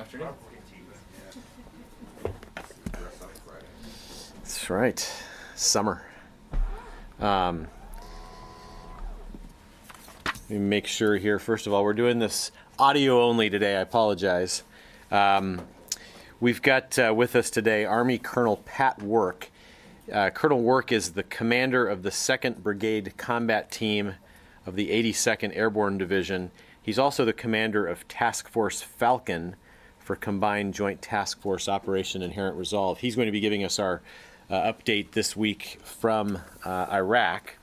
afternoon. That's right. Summer. Let me make sure here. First of all, we're doing this audio only today. I apologize. We've got with us today Army Colonel Pat Work. Colonel Work is the commander of the 2nd Brigade Combat Team of the 82nd Airborne Division. He's also the commander of Task Force Falcon for Combined Joint Task Force Operation Inherent Resolve. He's going to be giving us our update this week from Iraq.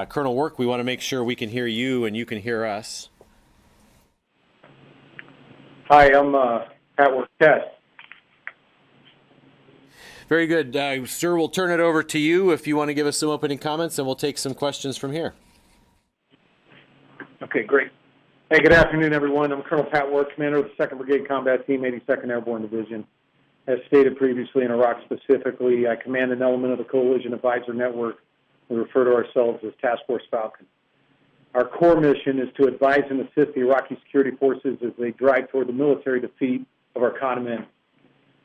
Colonel Work, we want to make sure we can hear you and you can hear us. Hi, I'm Pat Work Test. Very good. Sir, we'll turn it over to you if you want to give us some opening comments, and we'll take some questions from here. Okay, great. Hey, good afternoon, everyone. I'm Colonel Pat Work, commander of the 2nd Brigade Combat Team, 82nd Airborne Division. As stated previously, in Iraq specifically, I command an element of the Coalition Advisor Network. We refer to ourselves as Task Force Falcon. Our core mission is to advise and assist the Iraqi security forces as they drive toward the military defeat of our common enemy,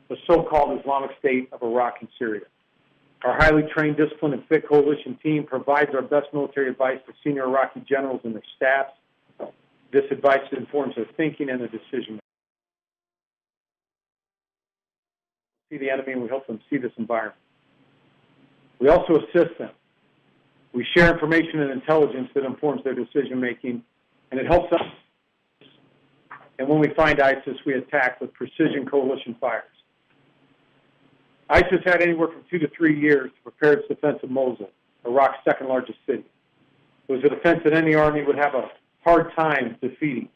the so-called Islamic State of Iraq and Syria. Our highly trained, disciplined, and fit coalition team provides our best military advice to senior Iraqi generals and their staffs. This advice informs their thinking and their decision-making. We see the enemy and we help them see this environment. We also assist them. We share information and intelligence that informs their decision-making, and it helps us. And when we find ISIS, we attack with precision coalition fires. ISIS had anywhere from 2 to 3 years to prepare its defense of Mosul, Iraq's second largest city. It was a defense that any army would have a hard time defeating.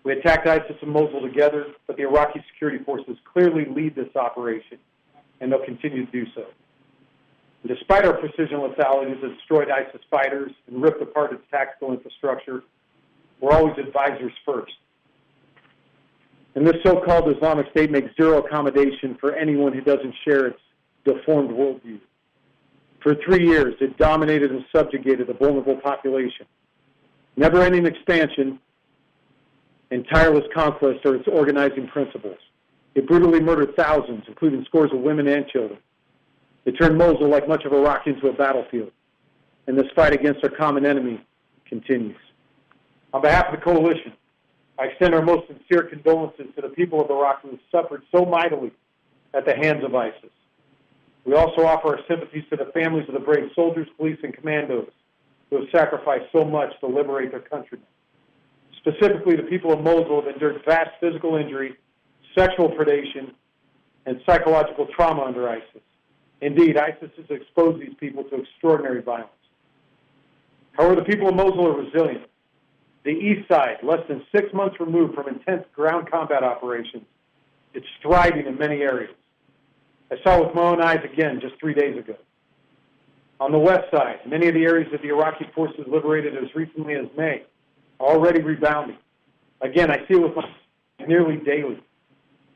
We attacked ISIS and Mosul together, but the Iraqi security forces clearly lead this operation, and they'll continue to do so. And despite our precision lethality that destroyed ISIS fighters and ripped apart its tactical infrastructure, we're always advisors first. And this so-called Islamic State makes zero accommodation for anyone who doesn't share its deformed worldview. For 3 years, it dominated and subjugated the vulnerable population. Never-ending expansion and tireless conquest are its organizing principles. It brutally murdered thousands, including scores of women and children. It turned Mosul, like much of Iraq, into a battlefield. And this fight against our common enemy continues. On behalf of the coalition, I extend our most sincere condolences to the people of Iraq who have suffered so mightily at the hands of ISIS. We also offer our sympathies to the families of the brave soldiers, police, and commandos who have sacrificed so much to liberate their countrymen. Specifically, the people of Mosul have endured vast physical injury, sexual predation, and psychological trauma under ISIS. Indeed, ISIS has exposed these people to extraordinary violence. However, the people of Mosul are resilient. The east side, less than 6 months removed from intense ground combat operations, it's thriving in many areas. I saw with my own eyes again just 3 days ago. On the west side, many of the areas that the Iraqi forces liberated as recently as May are already rebounding. Again, I see it with my eyes nearly daily.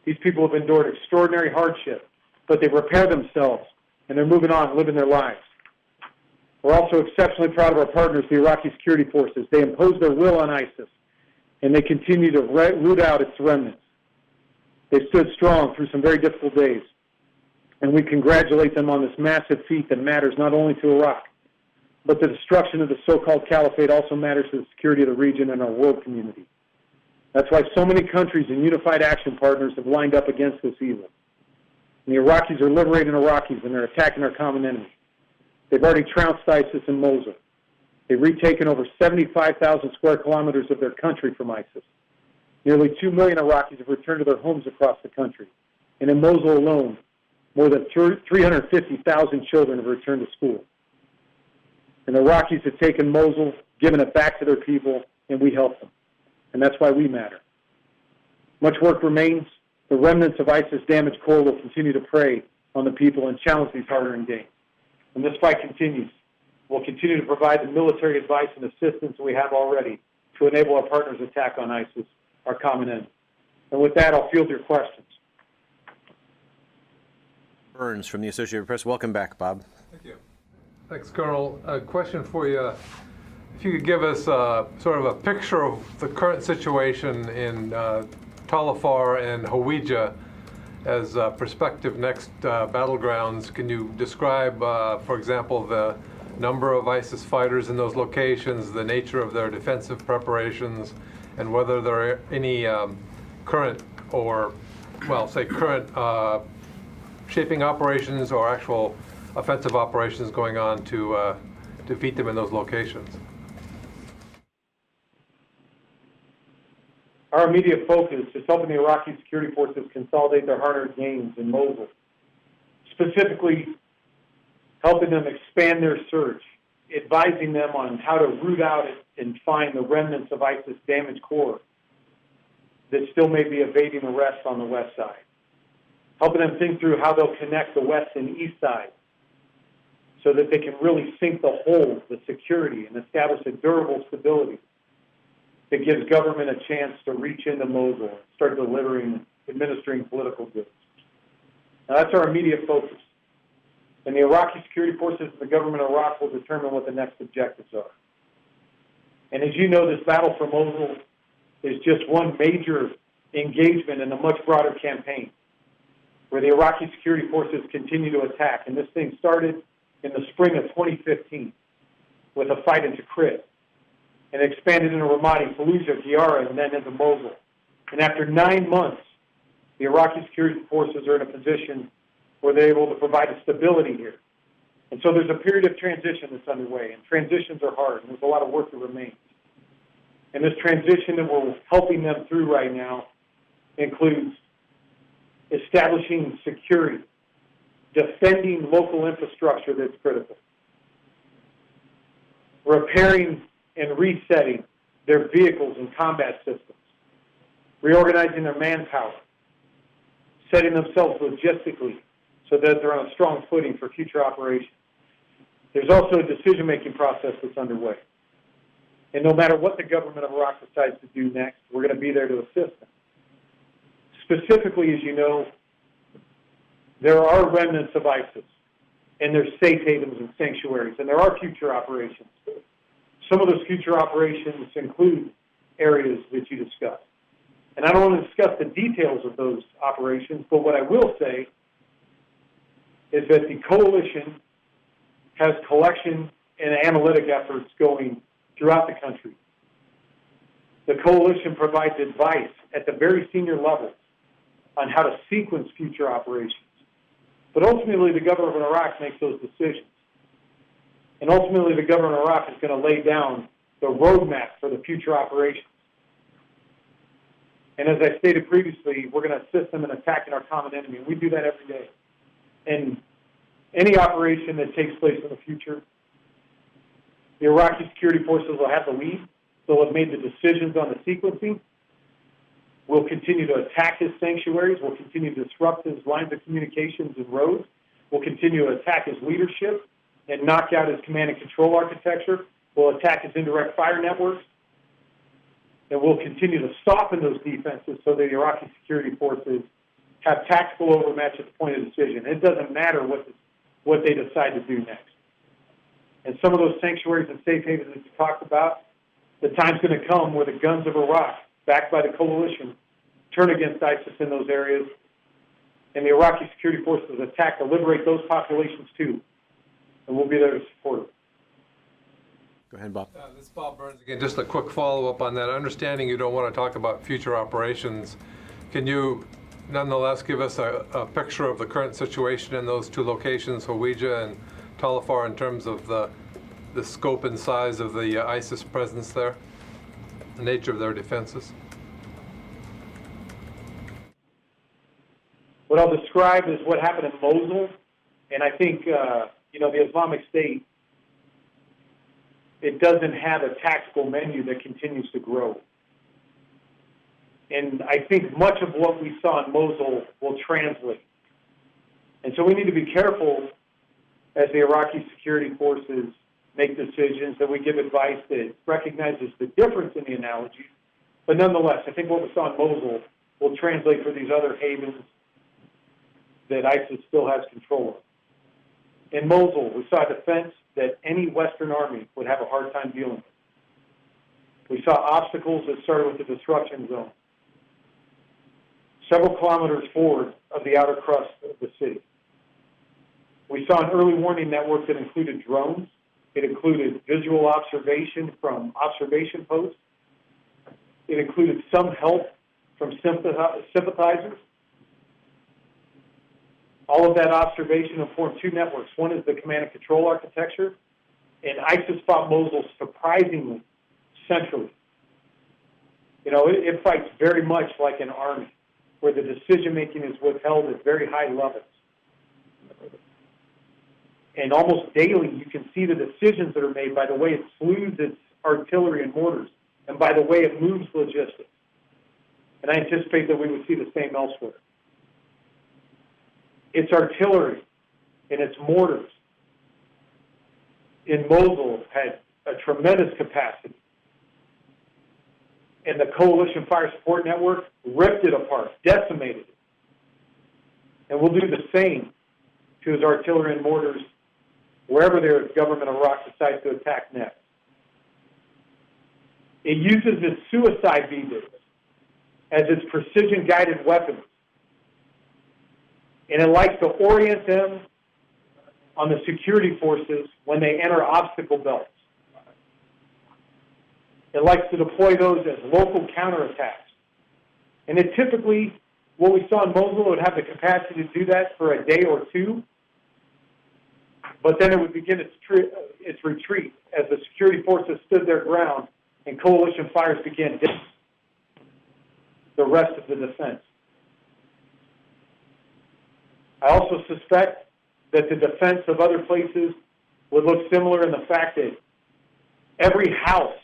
These people have endured extraordinary hardship, but they repair themselves, and they're moving on, living their lives. We're also exceptionally proud of our partners, the Iraqi security forces. They impose their will on ISIS, and they continue to root out its remnants. They stood strong through some very difficult days, and we congratulate them on this massive feat that matters not only to Iraq, but the destruction of the so-called caliphate also matters to the security of the region and our world community. That's why so many countries and unified action partners have lined up against this evil. And the Iraqis are liberating Iraqis, and they're attacking our common enemy. They've already trounced ISIS in Mosul. They've retaken over 75,000 square kilometers of their country from ISIS. Nearly 2 million Iraqis have returned to their homes across the country. And in Mosul alone, more than 350,000 children have returned to school. And the Iraqis have taken Mosul, given it back to their people, and we help them. And that's why we matter. Much work remains. The remnants of ISIS damaged core will continue to prey on the people and challenge these hard-earned gains. And this fight continues. We'll continue to provide the military advice and assistance we have already to enable our partners' attack on ISIS, our common enemy. And with that, I'll field your questions. Burns from the Associated Press. Welcome back, Bob. Thank you. Thanks, Colonel. A question for you. If you could give us sort of a picture of the current situation in Talafar and Hawija as prospective next battlegrounds. Can you describe, for example, the number of ISIS fighters in those locations, the nature of their defensive preparations, and whether there are any current or, well, say current shaping operations or actual offensive operations going on to defeat them in those locations? Our immediate focus is helping the Iraqi security forces consolidate their hard-earned gains in Mosul, specifically helping them expand their search, advising them on how to root out and find the remnants of ISIS damaged core that still may be evading arrest on the west side, helping them think through how they'll connect the west and east side so that they can really sink the hole, the security, and establish a durable stability that gives government a chance to reach into Mosul and start administering political goods. Now, that's our immediate focus. And the Iraqi security forces and the government of Iraq will determine what the next objectives are. And as you know, this battle for Mosul is just one major engagement in a much broader campaign where the Iraqi security forces continue to attack. And this thing started in the spring of 2015 with a fight into Tikrit and expanded into Ramadi, Fallujah, Gyara, and then into Mosul. And after 9 months, the Iraqi security forces are in a position where they're able to provide a stability here. And so there's a period of transition that's underway, and transitions are hard, and there's a lot of work that remains. And this transition that we're helping them through right now includes establishing security, defending local infrastructure that's critical, repairing and resetting their vehicles and combat systems, reorganizing their manpower, setting themselves logistically so that they're on a strong footing for future operations. There's also a decision-making process that's underway. And no matter what the government of Iraq decides to do next, we're going to be there to assist them. Specifically, as you know, there are remnants of ISIS, and there's safe havens and sanctuaries, and there are future operations. Some of those future operations include areas that you discussed. And I don't want to discuss the details of those operations, but what I will say is that the coalition has collection and analytic efforts going throughout the country. The coalition provides advice at the very senior levels on how to sequence future operations. But ultimately, the government of Iraq makes those decisions. And ultimately, the government of Iraq is going to lay down the roadmap for the future operations. And as I stated previously, we're going to assist them in attacking our common enemy. And we do that every day. And any operation that takes place in the future, the Iraqi security forces will have the lead. They'll have made the decisions on the sequencing. We'll continue to attack his sanctuaries. We'll continue to disrupt his lines of communications and roads. We'll continue to attack his leadership and knock out his command and control architecture. We'll attack his indirect fire networks. And we'll continue to soften those defenses so that the Iraqi security forces have tactical overmatch at the point of decision. It doesn't matter what they decide to do next. And some of those sanctuaries and safe havens that you talked about, the time's going to come where the guns of Iraq, backed by the coalition, turn against ISIS in those areas, and the Iraqi security forces attack to liberate those populations too. And we'll be there to support them. Go ahead, Bob. This is Bob Burns again. Just a quick follow-up on that. Understanding you don't want to talk about future operations, can you nonetheless give us a picture of the current situation in those two locations, Hawija and Talafar, in terms of the scope and size of the ISIS presence there, the nature of their defenses? What I'll describe is what happened in Mosul, and I think, the Islamic State, it doesn't have a tactical menu that continues to grow. And I think much of what we saw in Mosul will translate. And so we need to be careful as the Iraqi security forces make decisions, that we give advice that recognizes the difference in the analogies. But nonetheless, I think what we saw in Mosul will translate for these other havens that ISIS still has control of. In Mosul, we saw a defense that any Western army would have a hard time dealing with. We saw obstacles that started with the disruption zone. several kilometers forward of the outer crust of the city. We saw an early warning network that included drones. It included visual observation from observation posts. It included some help from sympathizers. All of that observation informed two networks. One is the command and control architecture, and ISIS fought Mosul surprisingly centrally. You know, it fights very much like an army, where the decision-making is withheld at very high levels. And almost daily, you can see the decisions that are made by the way it slews its artillery and mortars, and by the way it moves logistics. And I anticipate that we would see the same elsewhere. Its artillery and its mortars in Mosul had a tremendous capacity. And the Coalition Fire Support Network ripped it apart, decimated it. And we'll do the same to his artillery and mortars wherever the government of Iraq decides to attack next. It uses its suicide beavers as its precision-guided weapons. And it likes to orient them on the security forces when they enter obstacle belts. It likes to deploy those as local counterattacks. And it typically, what we saw in Mosul, would have the capacity to do that for a day or two, but then it would begin its retreat as the security forces stood their ground and coalition fires began the rest of the defense. I also suspect that the defense of other places would look similar in the fact that every house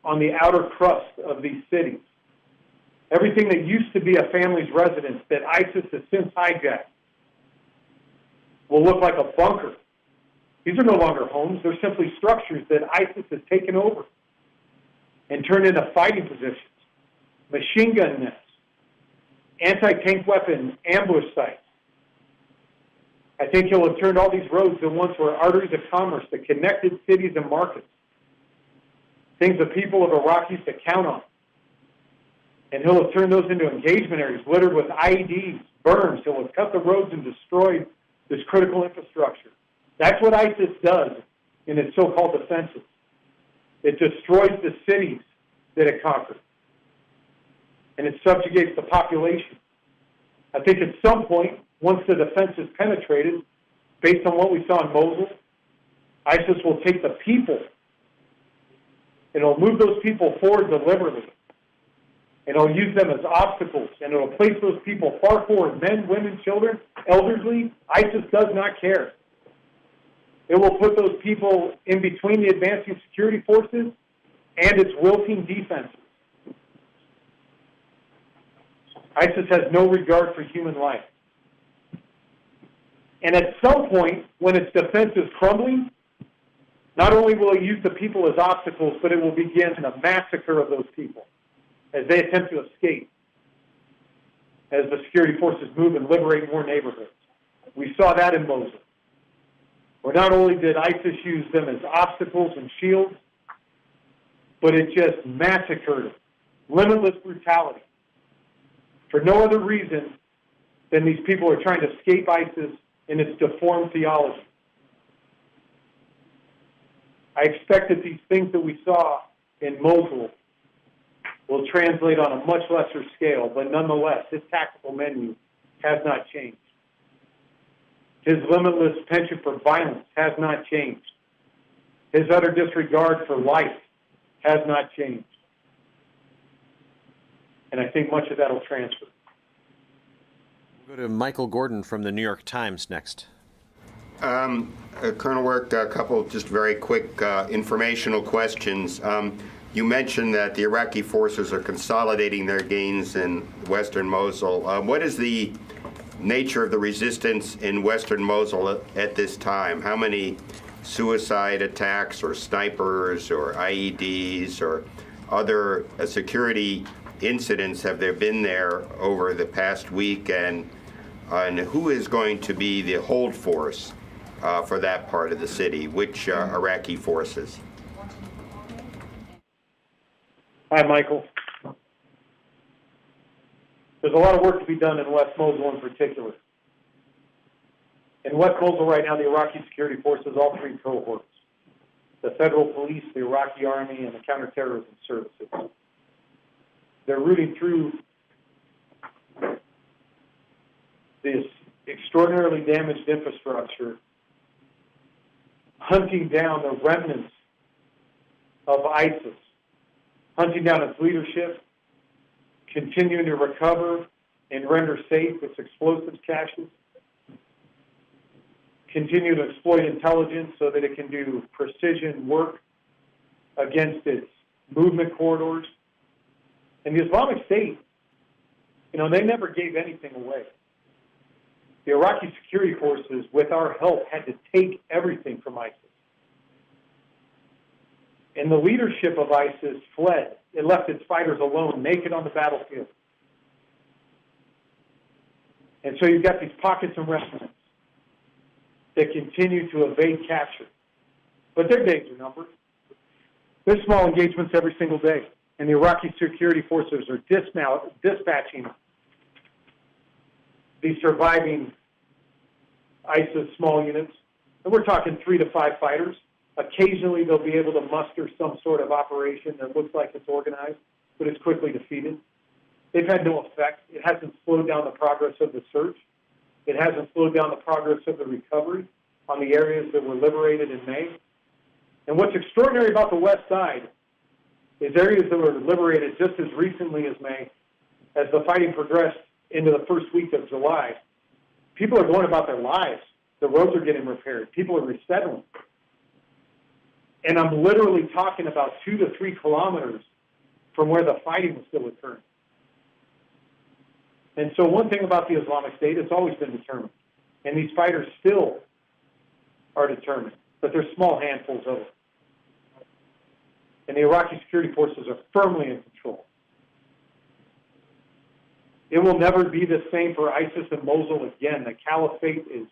on the outer crust of these cities, everything that used to be a family's residence that ISIS has since hijacked, will look like a bunker. These are no longer homes. They're simply structures that ISIS has taken over and turned into fighting positions, machine gun nests, anti-tank weapon ambush sites. I think he'll have turned all these roads that once were arteries of commerce that connected cities and markets, things the people of Iraq used to count on. And he'll have turned those into engagement areas littered with IEDs, berms. He'll have cut the roads and destroyed this critical infrastructure. That's what ISIS does in its so-called defenses. It destroys the cities that it conquered. And it subjugates the population. I think at some point, once the defense is penetrated, based on what we saw in Mosul, ISIS will take the people and it'll move those people forward deliberately. And it'll use them as obstacles, and it'll place those people far forward, men, women, children, elderly. ISIS does not care. It will put those people in between the advancing security forces and its wilting defenses. ISIS has no regard for human life. And at some point, when its defense is crumbling, not only will it use the people as obstacles, but it will begin a massacre of those people as they attempt to escape, as the security forces move and liberate more neighborhoods. We saw that in Mosul, where not only did ISIS use them as obstacles and shields, but it just massacred, limitless brutality, for no other reason than these people are trying to escape ISIS in its deformed theology. I expect that these things that we saw in Mosul will translate on a much lesser scale, but nonetheless, his tactical menu has not changed. His limitless penchant for violence has not changed. His utter disregard for life has not changed. And I think much of that will transfer. We'll go to Michael Gordon from the New York Times next. Colonel Work, a couple just very quick informational questions. You mentioned that the Iraqi forces are consolidating their gains in western Mosul. What is the nature of the resistance in western Mosul at this time? How many suicide attacks or snipers or IEDs or other security incidents have there been there over the past week, and who is going to be the hold force for that part of the city? Which Iraqi forces? Hi, Michael. There's a lot of work to be done in West Mosul in particular. In West Mosul right now, the Iraqi security forces, all three cohorts, the federal police, the Iraqi army, and the counterterrorism services, they're rooting through this extraordinarily damaged infrastructure, hunting down the remnants of ISIS, hunting down its leadership, continuing to recover and render safe its explosives caches, continue to exploit intelligence so that it can do precision work against its movement corridors. And the Islamic State, they never gave anything away. The Iraqi security forces, with our help, had to take everything from ISIS. And the leadership of ISIS fled. It left its fighters alone, naked on the battlefield. And so you've got these pockets and remnants that continue to evade capture. But their days are numbered. There's small engagements every single day. And the Iraqi security forces are dispatching these surviving ISIS small units. And we're talking 3 to 5 fighters. Occasionally, they'll be able to muster some sort of operation that looks like it's organized, but it's quickly defeated. They've had no effect. It hasn't slowed down the progress of the search. It hasn't slowed down the progress of the recovery on the areas that were liberated in May. And what's extraordinary about the west side is areas that were liberated just as recently as May, as the fighting progressed into the first week of July. People are going about their lives. The roads are getting repaired. People are resettling. And I'm literally talking about 2 to 3 kilometers from where the fighting was still occurring. And so one thing about the Islamic State, it's always been determined. And these fighters still are determined, but there's small handfuls of them. And the Iraqi security forces are firmly in control. It will never be the same for ISIS and Mosul again. The caliphate is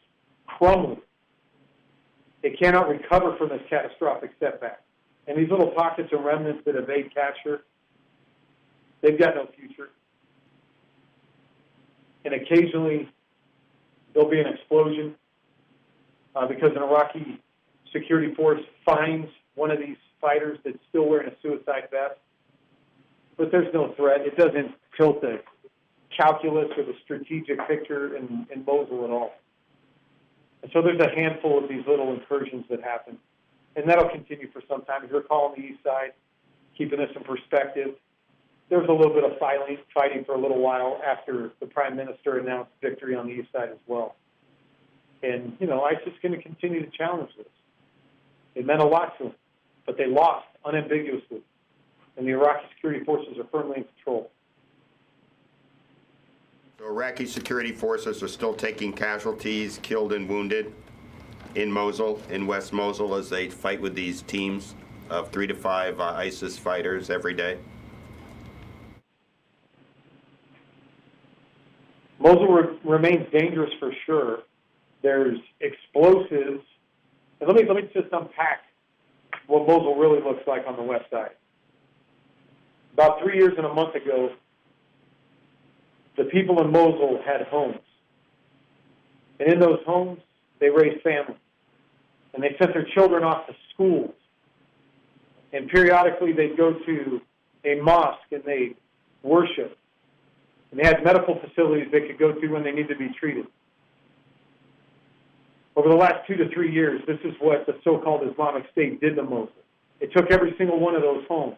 crumbling. It cannot recover from this catastrophic setback. And these little pockets and remnants that evade capture, they've got no future. And occasionally, there'll be an explosion because an Iraqi security force finds one of these fighters that's still wearing a suicide vest. But there's no threat. It doesn't tilt the calculus or the strategic picture in Mosul at all. And so there's a handful of these little incursions that happen. And that'll continue for some time. If you're calling the east side, keeping this in perspective, there was a little bit of fighting for a little while after the Prime Minister announced victory on the east side as well. And, ISIS is going to continue to challenge this. It meant a lot to them, but they lost unambiguously. And the Iraqi security forces are firmly in control. So Iraqi security forces are still taking casualties, killed and wounded in Mosul, in West Mosul, as they fight with these teams of 3 to 5 ISIS fighters every day? Mosul remains dangerous for sure. There's explosives. And let me just unpack what Mosul really looks like on the west side. About 3 years and a month ago, the people in Mosul had homes. And in those homes, they raised families. And they sent their children off to schools. And periodically, they'd go to a mosque and they'd worship. And they had medical facilities they could go to when they needed to be treated. Over the last 2 to 3 years, this is what the so-called Islamic State did to Mosul. It took every single one of those homes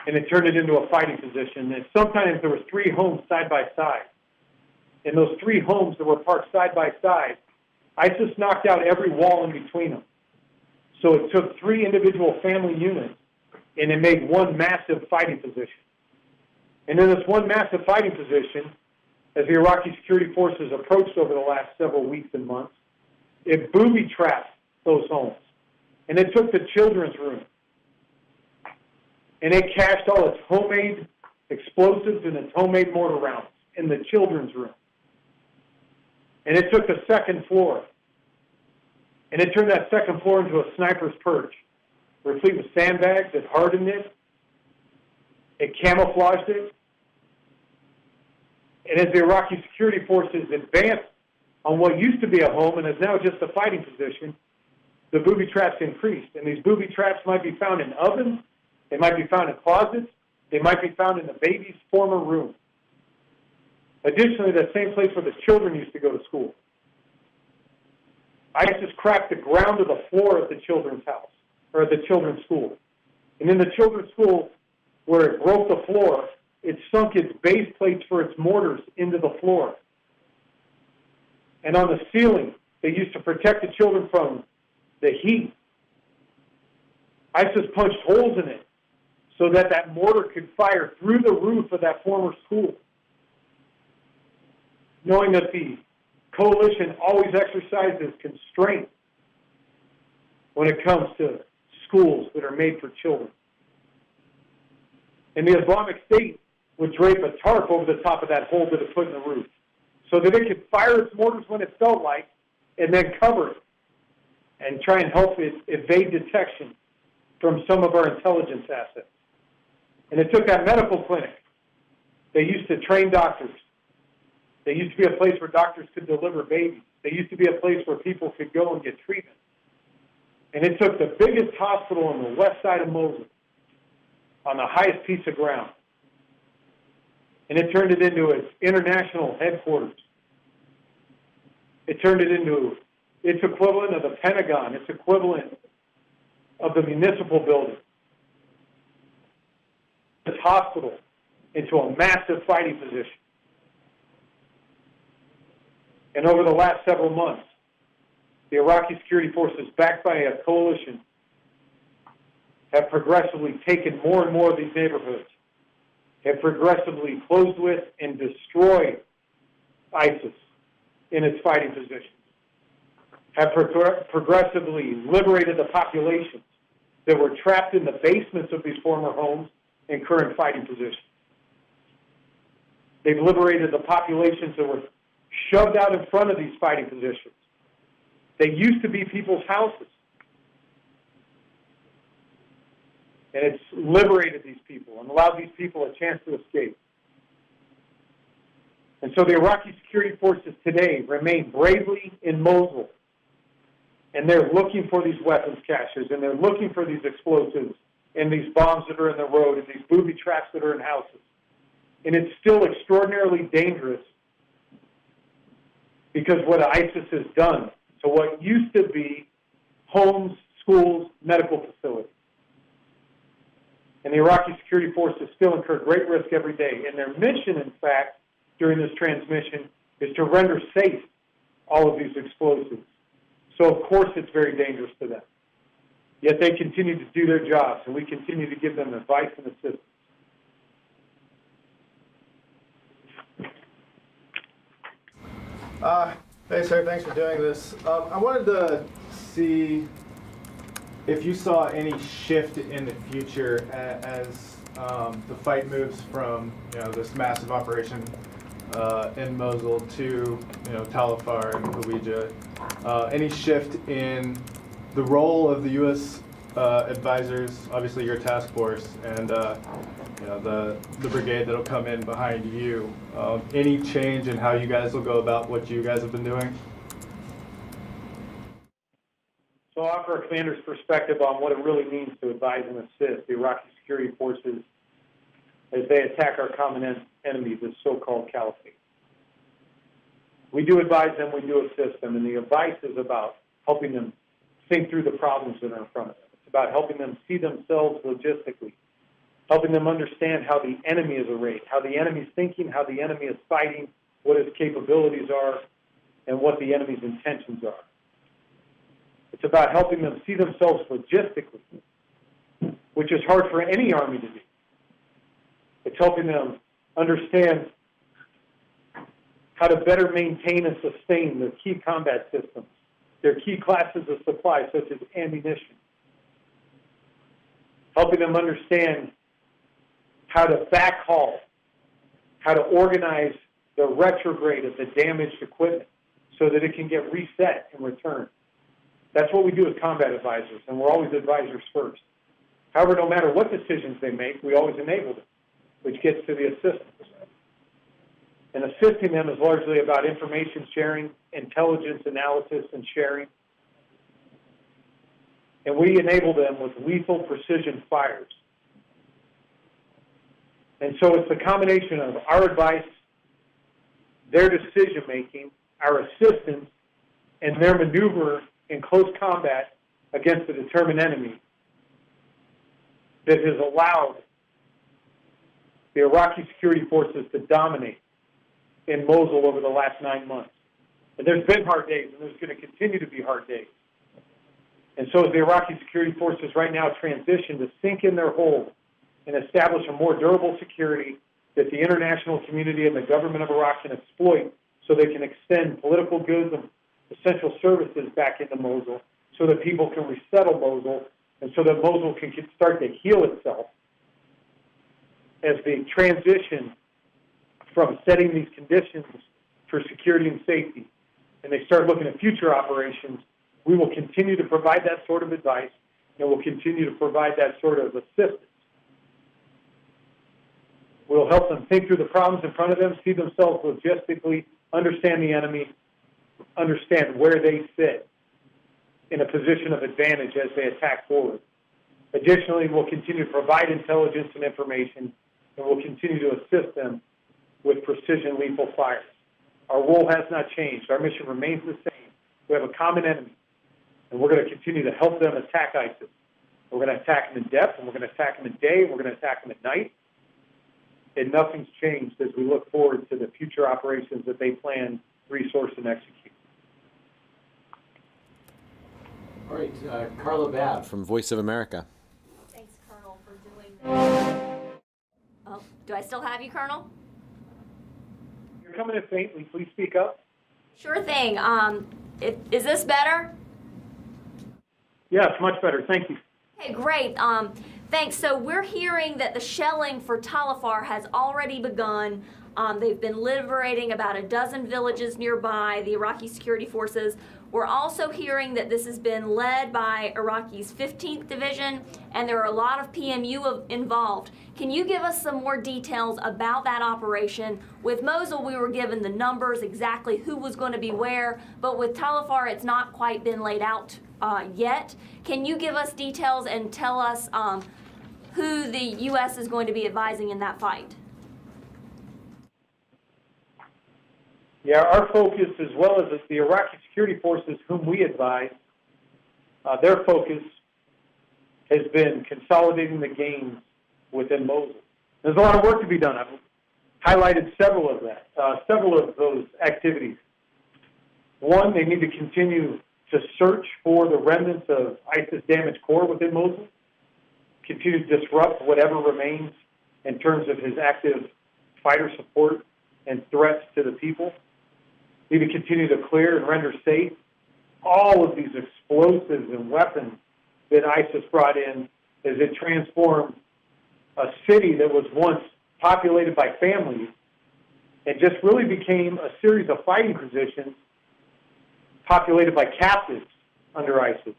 and it turned it into a fighting position. And sometimes there were 3 homes side by side. And those 3 homes that were parked side by side, ISIS knocked out every wall in between them. So it took 3 individual family units and it made one massive fighting position. And in this one massive fighting position, as the Iraqi security forces approached over the last several weeks and months, it booby-trapped those homes. And it took the children's room. And it cached all its homemade explosives and its homemade mortar rounds in the children's room. And it took the second floor. And it turned that second floor into a sniper's perch, replete with sandbags that hardened it. It camouflaged it. And as the Iraqi security forces advanced on what used to be a home and is now just a fighting position, the booby traps increased. And these booby traps might be found in ovens, they might be found in closets, they might be found in the baby's former room. Additionally, that same place where the children used to go to school. ISIS cracked the ground of the floor of the children's house, or the children's school. And in the children's school, where it broke the floor, it sunk its base plates for its mortars into the floor. And on the ceiling, they used to protect the children from the heat. ISIS punched holes in it so that that mortar could fire through the roof of that former school. Knowing that the coalition always exercises constraint when it comes to schools that are made for children. And the Islamic State would drape a tarp over the top of that hole that it put in the roof so that it could fire its mortars when it felt like and then cover it and try and help it evade detection from some of our intelligence assets. And it took that medical clinic. They used to train doctors. They used to be a place where doctors could deliver babies. They used to be a place where people could go and get treatment. And it took the biggest hospital on the west side of Mosul, on the highest piece of ground, and it turned it into its international headquarters. It turned it into its equivalent of the Pentagon, its equivalent of the municipal building, this hospital into a massive fighting position. And over the last several months, the Iraqi security forces, backed by a coalition, have progressively taken more and more of these neighborhoods, have progressively closed with and destroyed ISIS in its fighting positions, have progressively liberated the populations that were trapped in the basements of these former homes in current fighting positions. They've liberated the populations that were shoved out in front of these fighting positions. They used to be people's houses. And it's liberated these people and allowed these people a chance to escape. And so the Iraqi security forces today remain bravely in Mosul. And they're looking for these weapons caches, and they're looking for these explosives and these bombs that are in the road and these booby traps that are in houses. And it's still extraordinarily dangerous because what ISIS has done to what used to be homes, schools, medical facilities. And the Iraqi security forces still incur great risk every day. And their mission, in fact, during this transmission, is to render safe all of these explosives. So, of course, it's very dangerous to them. Yet they continue to do their jobs, and we continue to give them advice and assistance. Hey, sir, thanks for doing this. I wanted to see if you saw any shift in the future as the fight moves from this massive operation in Mosul to Tal Afar and Hawija. Any shift in the role of the U.S. Advisors, obviously your task force, and the brigade that'll come in behind you. Any change in how you guys will go about what you guys have been doing? So I'll offer a commander's perspective on what it really means to advise and assist the Iraqi security forces as they attack our common enemy, the so-called caliphate. We do advise them, we do assist them, and the advice is about helping them think through the problems that are in front of them. It's about helping them see themselves logistically, helping them understand how the enemy is arrayed, how the enemy is thinking, how the enemy is fighting, what his capabilities are, and what the enemy's intentions are. It's about helping them see themselves logistically, which is hard for any army to do. It's helping them understand how to better maintain and sustain their key combat systems, their key classes of supply, such as ammunition. Helping them understand how to backhaul, how to organize the retrograde of the damaged equipment so that it can get reset and returned. That's what we do as combat advisors, and we're always advisors first. However, no matter what decisions they make, we always enable them. which gets to the assistance. And assisting them is largely about information sharing, intelligence analysis and sharing. And we enable them with lethal precision fires. And so it's the combination of our advice, their decision-making, our assistance, and their maneuver in close combat against a determined enemy that has allowed the Iraqi security forces to dominate in Mosul over the last 9 months. And there's been hard days, and there's going to continue to be hard days. And so as the Iraqi security forces right now transition to sink in their hold and establish a more durable security that the international community and the government of Iraq can exploit so they can extend political goods and essential services back into Mosul so that people can resettle Mosul and so that Mosul can start to heal itself as they transition from setting these conditions for security and safety and they start looking at future operations. We will continue to provide that sort of advice and we'll continue to provide that sort of assistance. We'll help them think through the problems in front of them, see themselves logistically, understand the enemy, understand where they sit in a position of advantage as they attack forward. Additionally, we'll continue to provide intelligence and information, and we'll continue to assist them with precision lethal fires. Our role has not changed. Our mission remains the same. We have a common enemy, and we're going to continue to help them attack ISIS. We're going to attack them in depth, and we're going to attack them in day, and we're going to attack them at night. And nothing's changed as we look forward to the future operations that they plan, resource, and execute. All right, Carla Babb from Voice of America. Thanks, Colonel, for doing that. Oh, do I still have you, Colonel? You're coming in faintly. Please speak up. Sure thing. Is this better? Yes, much better. Thank you. Okay, great. Thanks. So we're hearing that the shelling for Talafar has already begun. They've been liberating about a dozen villages nearby, the Iraqi security forces. We're also hearing that this has been led by Iraqi's 15th Division, and there are a lot of PMU involved. Can you give us some more details about that operation? With Mosul, we were given the numbers, exactly who was going to be where, but with Talafar, it's not quite been laid out yet. Can you give us details and tell us who the U.S. is going to be advising in that fight? Yeah, our focus, as well as the Iraqi security forces whom we advise, their focus has been consolidating the gains within Mosul. There's a lot of work to be done. I've highlighted several of those activities. One, they need to continue to search for the remnants of ISIS damaged core within Mosul, continue to disrupt whatever remains in terms of his active fighter support and threats to the people. Need to continue to clear and render safe all of these explosives and weapons that ISIS brought in as it transformed a city that was once populated by families and just really became a series of fighting positions populated by captives under ISIS.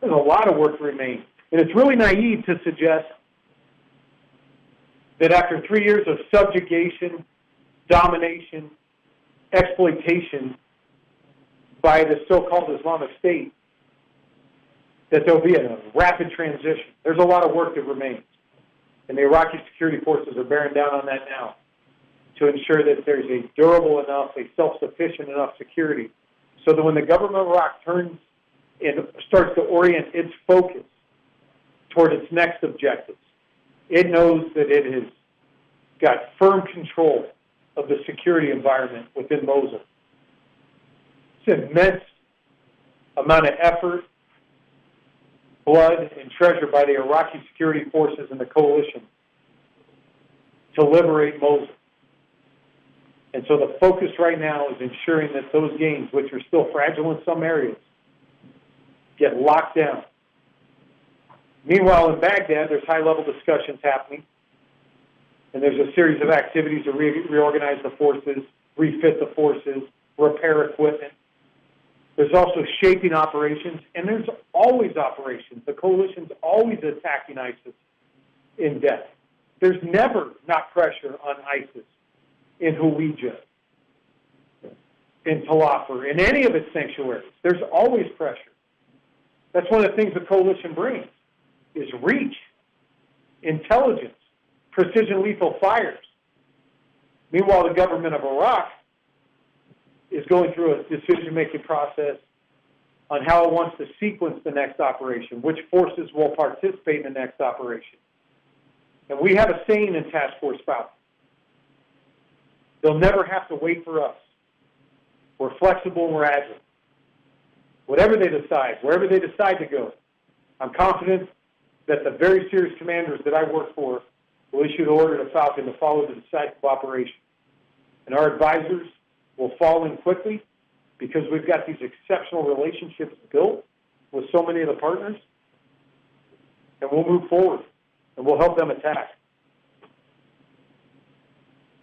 There's a lot of work to remain. And it's really naive to suggest that after 3 years of subjugation, domination, exploitation by the so-called Islamic State, that there'll be a rapid transition. There's a lot of work that remains. And the Iraqi security forces are bearing down on that now to ensure that there's a durable enough, a self-sufficient enough security so that when the government of Iraq turns and starts to orient its focus toward its next objectives, it knows that it has got firm control of the security environment within Mosul. It's an immense amount of effort, blood, and treasure by the Iraqi security forces and the coalition to liberate Mosul. And so the focus right now is ensuring that those gains, which are still fragile in some areas, get locked down. Meanwhile, in Baghdad, there's high-level discussions happening. And there's a series of activities to reorganize the forces, refit the forces, repair equipment. There's also shaping operations, and there's always operations. The coalition's always attacking ISIS in depth. There's never not pressure on ISIS in Hawija, in Talafar, in any of its sanctuaries. There's always pressure. That's one of the things the coalition brings, is reach, intelligence, precision lethal fires. Meanwhile, the government of Iraq is going through a decision-making process on how it wants to sequence the next operation, which forces will participate in the next operation. And we have a saying in Task Force Falcon: they'll never have to wait for us. We're flexible and we're agile. Whatever they decide, wherever they decide to go, I'm confident that the very serious commanders that I work for will issue the order to Falcon to follow the decisive operation. And our advisors will fall in quickly because we've got these exceptional relationships built with so many of the partners, and we'll move forward, and we'll help them attack.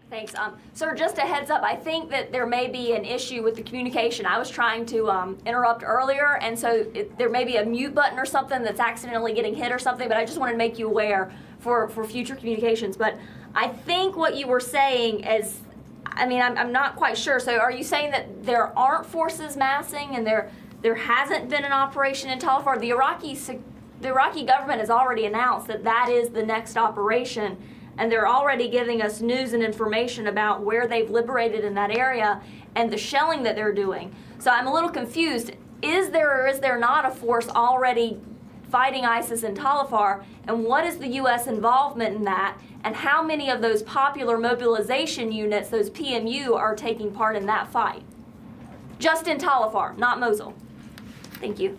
Thanks. Sir, just a heads up, I think that there may be an issue with the communication. I was trying to interrupt earlier, and so there may be a mute button or something that's accidentally getting hit or something, but I just wanted to make you aware for future communications. But I think what you were saying is, I mean, I'm not quite sure. So are you saying that there aren't forces massing and there hasn't been an operation in Talafar? The Iraqi government has already announced that that is the next operation, and they're already giving us news and information about where they've liberated in that area and the shelling that they're doing. So I'm a little confused. Is there or is there not a force already fighting ISIS in Talafar, and what is the U.S. involvement in that, and how many of those popular mobilization units, those PMU, are taking part in that fight? Just in Talafar, not Mosul. Thank you.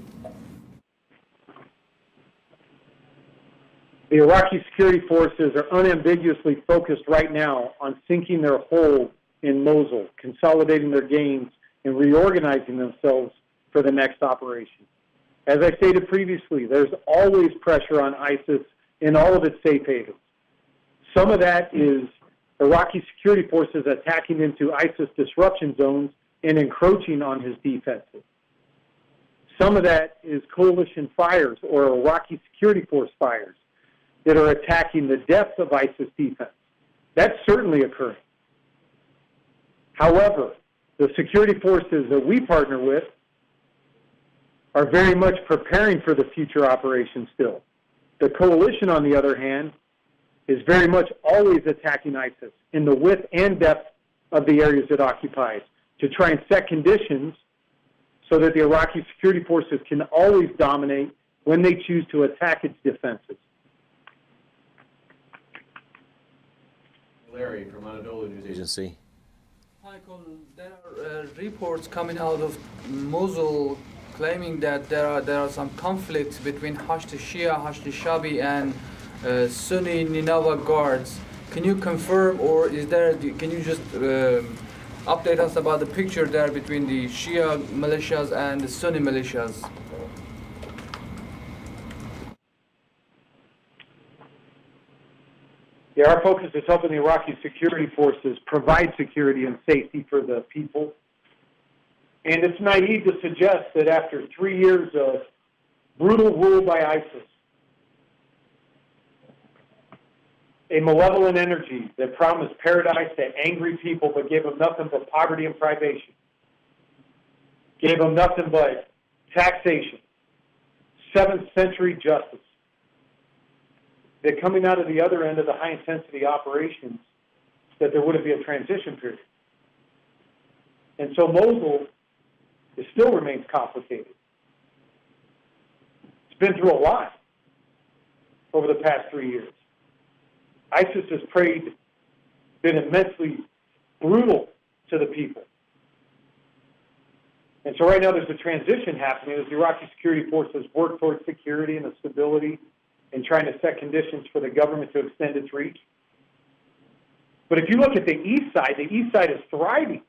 The Iraqi security forces are unambiguously focused right now on sinking their hold in Mosul, consolidating their gains, and reorganizing themselves for the next operation. As I stated previously, there's always pressure on ISIS in all of its safe havens. Some of that is Iraqi security forces attacking into ISIS disruption zones and encroaching on his defenses. Some of that is coalition fires or Iraqi security force fires that are attacking the depth of ISIS defense. That's certainly occurring. However, the security forces that we partner with are very much preparing for the future operation still. The coalition, on the other hand, is very much always attacking ISIS in the width and depth of the areas it occupies to try and set conditions so that the Iraqi security forces can always dominate when they choose to attack its defenses. Larry from Anadolu News Agency. Hi, Colonel. There are reports coming out of Mosul claiming that there are some conflicts between Hashd Shia, Hashd Shabi, and Sunni Nineveh guards. Can you confirm, or is there? Can you just update us about the picture there between the Shia militias and the Sunni militias? Yeah, our focus is helping the Iraqi security forces provide security and safety for the people. And it's naive to suggest that after 3 years of brutal rule by ISIS, a malevolent energy that promised paradise to angry people but gave them nothing but poverty and privation, gave them nothing but taxation, 7th century justice, that coming out of the other end of the high-intensity operations, that there wouldn't be a transition period. And so Mosul, it still remains complicated. It's been through a lot over the past 3 years. ISIS has been immensely brutal to the people. And so right now there's a transition happening as the Iraqi security forces work towards security and the stability and trying to set conditions for the government to extend its reach. But if you look at the east side is thriving.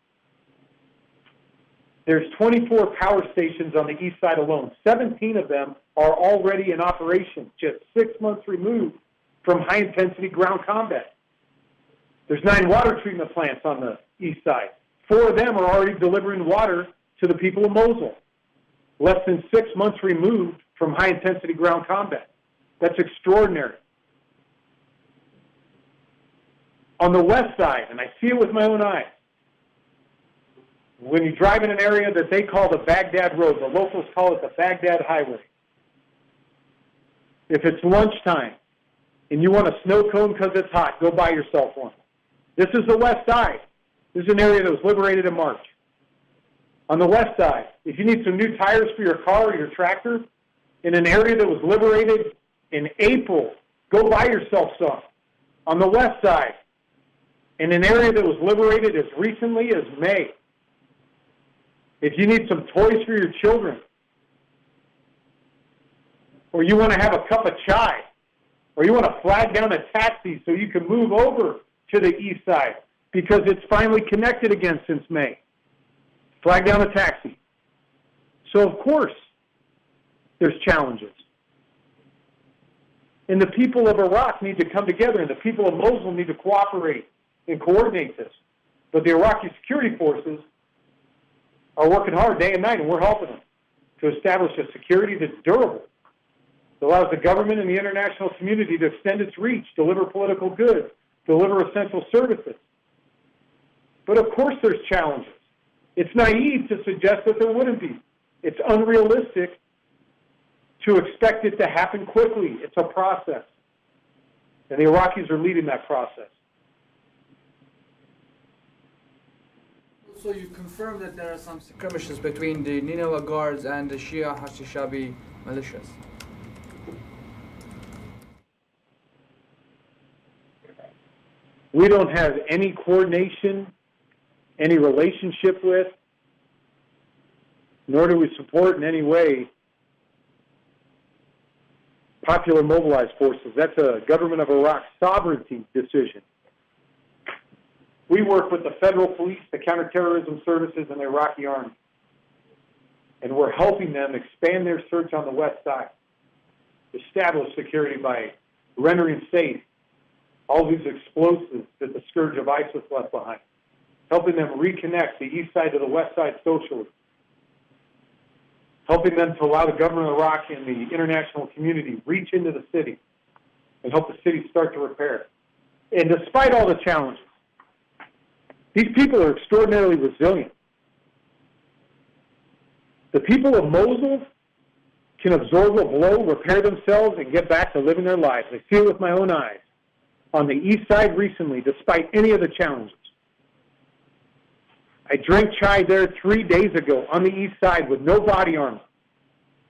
There's 24 power stations on the east side alone. 17 of them are already in operation, just 6 months removed from high-intensity ground combat. There's 9 water treatment plants on the east side. 4 of them are already delivering water to the people of Mosul, less than 6 months removed from high-intensity ground combat. That's extraordinary. On the west side, and I see it with my own eyes, when you drive in an area that they call the Baghdad Road, the locals call it the Baghdad Highway. If it's lunchtime and you want a snow cone because it's hot, go buy yourself one. This is the west side. This is an area that was liberated in March. On the west side, if you need some new tires for your car or your tractor, in an area that was liberated in April, go buy yourself some. On the west side, in an area that was liberated as recently as May, if you need some toys for your children, or you want to have a cup of chai, or you want to flag down a taxi so you can move over to the east side because it's finally connected again since May, flag down a taxi. So, of course, there's challenges. And the people of Iraq need to come together, and the people of Mosul need to cooperate and coordinate this. But the Iraqi security forces are working hard day and night, and we're helping them to establish a security that's durable, that allows the government and the international community to extend its reach, deliver political goods, deliver essential services. But of course there's challenges. It's naive to suggest that there wouldn't be. It's unrealistic to expect it to happen quickly. It's a process. And the Iraqis are leading that process. So you confirm that there are some skirmishes between the Nineveh Guards and the Shia Hashtishabi militias? We don't have any coordination, any relationship with, nor do we support in any way Popular Mobilized Forces. That's a government of Iraq sovereignty decision. We work with the federal police, the counterterrorism services, and the Iraqi army. And we're helping them expand their search on the west side, establish security by rendering safe all these explosives that the scourge of ISIS left behind, helping them reconnect the east side to the west side socially, helping them to allow the government of Iraq and the international community reach into the city and help the city start to repair. And despite all the challenges, these people are extraordinarily resilient. The people of Mosul can absorb a blow, repair themselves, and get back to living their lives. I see it with my own eyes on the east side recently, despite any of the challenges. I drank chai there 3 days ago on the east side with no body armor,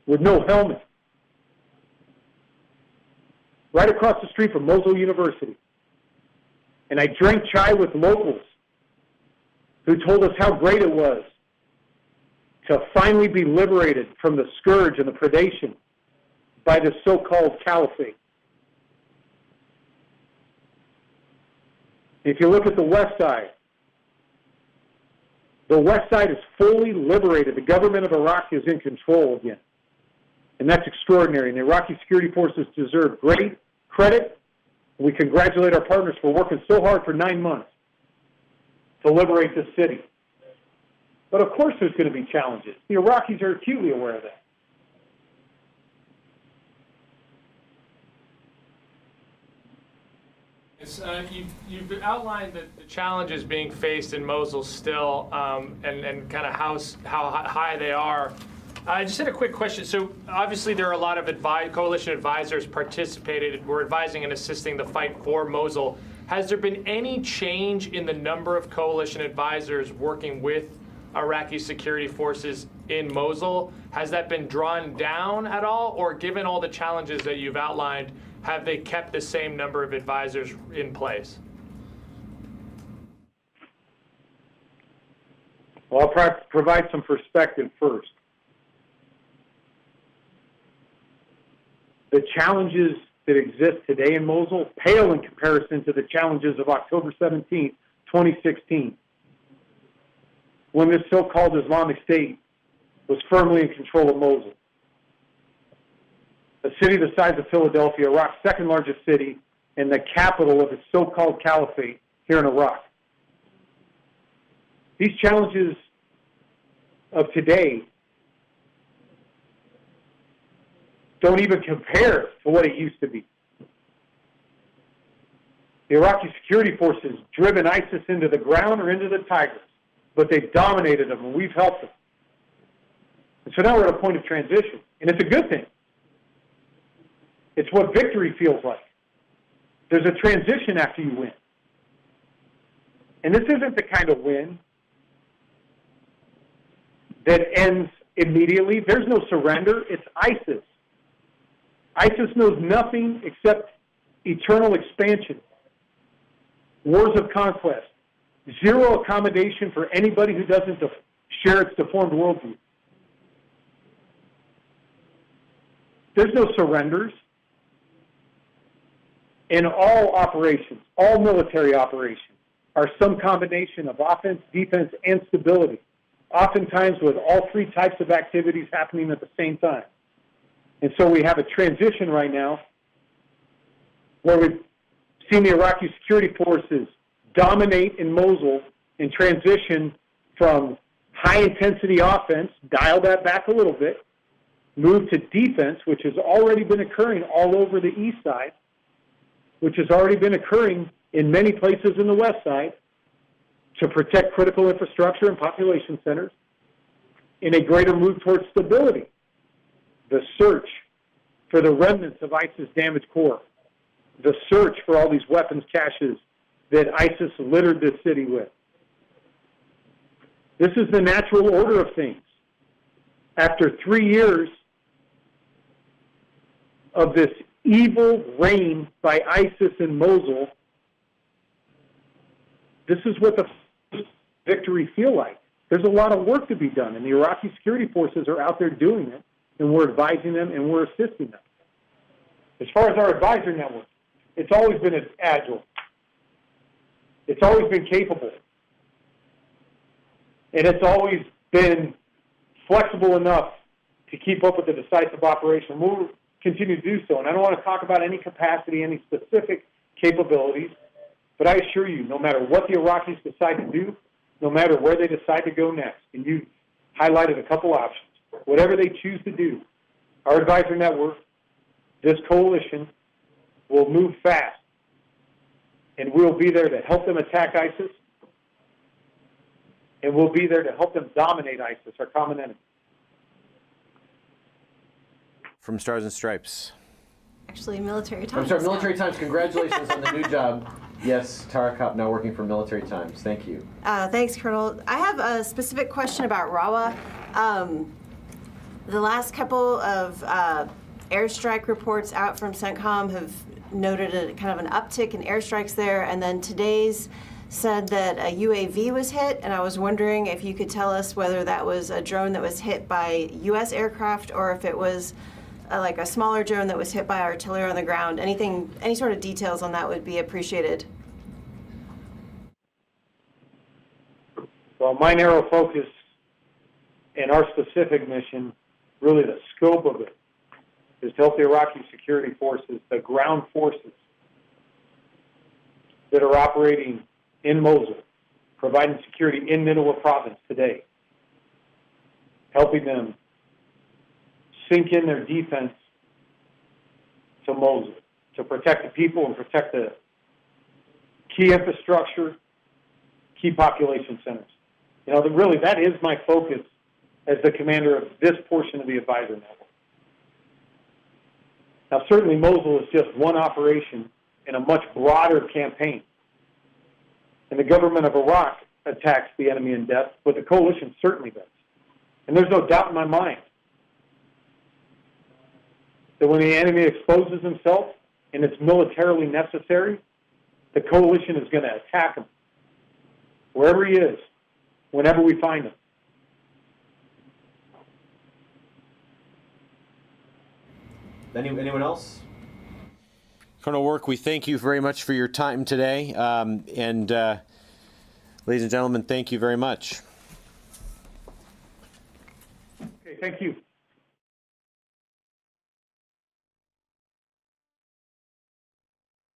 with no helmet, right across the street from Mosul University. And I drank chai with locals who told us how great it was to finally be liberated from the scourge and the predation by the so-called caliphate. If you look at the west side is fully liberated. The government of Iraq is in control again. And that's extraordinary. And the Iraqi security forces deserve great credit. We congratulate our partners for working so hard for 9 months to liberate this city. But of course there's going to be challenges. The Iraqis are acutely aware of that. You've outlined the challenges being faced in Mosul still, and kind of how high they are. I just had a quick question. So obviously there are a lot of coalition advisors participated. We're advising and assisting the fight for Mosul. Has there been any change in the number of coalition advisors working with Iraqi security forces in Mosul? Has that been drawn down at all, or given all the challenges that you've outlined, have they kept the same number of advisors in place? Well, I'll provide some perspective first. The challenges that exist today in Mosul pale in comparison to the challenges of October 17, 2016, when this so-called Islamic State was firmly in control of Mosul. A city the size of Philadelphia, Iraq's second largest city, and the capital of its so-called caliphate here in Iraq. These challenges of today don't even compare to what it used to be. The Iraqi security forces driven ISIS into the ground or into the Tigris, but they've dominated them, and we've helped them. And so now we're at a point of transition, and it's a good thing. It's what victory feels like. There's a transition after you win. And this isn't the kind of win that ends immediately. There's no surrender. It's ISIS. ISIS knows nothing except eternal expansion, wars of conquest, zero accommodation for anybody who doesn't share its deformed worldview. There's no surrenders. In all operations, all military operations, are some combination of offense, defense, and stability, oftentimes with all three types of activities happening at the same time. And so we have a transition right now where we've seen the Iraqi security forces dominate in Mosul and transition from high-intensity offense, dial that back a little bit, move to defense, which has already been occurring all over the east side, which has already been occurring in many places in the west side, to protect critical infrastructure and population centers, in a greater move towards stability, the search for the remnants of ISIS damaged core, the search for all these weapons caches that ISIS littered this city with. This is the natural order of things. After 3 years of this evil reign by ISIS in Mosul, this is what the victory feel like. There's a lot of work to be done, and the Iraqi security forces are out there doing it, and we're advising them and we're assisting them. As far as our advisor network, it's always been agile. It's always been capable. And it's always been flexible enough to keep up with the decisive operation. We'll continue to do so. And I don't want to talk about any capacity, any specific capabilities, but I assure you, no matter what the Iraqis decide to do, no matter where they decide to go next, and you highlighted a couple options, whatever they choose to do, our advisor network, this coalition, will move fast, and we'll be there to help them attack ISIS, and we'll be there to help them dominate ISIS, our common enemy. From Stars and Stripes. Actually, Military Times. I'm sorry, Military Times. Congratulations on the new job. Yes, Tara Kopp now working for Military Times. Thank you. Thanks, Colonel. I have a specific question about Rawa. The last couple of airstrike reports out from CENTCOM have noted a kind of an uptick in airstrikes there, and then today's said that a UAV was hit, and I was wondering if you could tell us whether that was a drone that was hit by U.S. aircraft or if it was like a smaller drone that was hit by artillery on the ground. Anything, any sort of details on that would be appreciated. Well, my narrow focus and our specific mission, really the scope of it, is to help the Iraqi security forces, the ground forces that are operating in Mosul, providing security in Nineveh province today, helping them sink in their defense to Mosul, to protect the people and protect the key infrastructure, key population centers. You know, really, that is my focus as the commander of this portion of the advisor network. Now, certainly Mosul is just one operation in a much broader campaign. And the government of Iraq attacks the enemy in depth, but the coalition certainly does. And there's no doubt in my mind that when the enemy exposes himself and it's militarily necessary, the coalition is going to attack him wherever he is, whenever we find him. Anyone else? Colonel Work, we thank you very much for your time today. And ladies and gentlemen, thank you very much. Okay, thank you.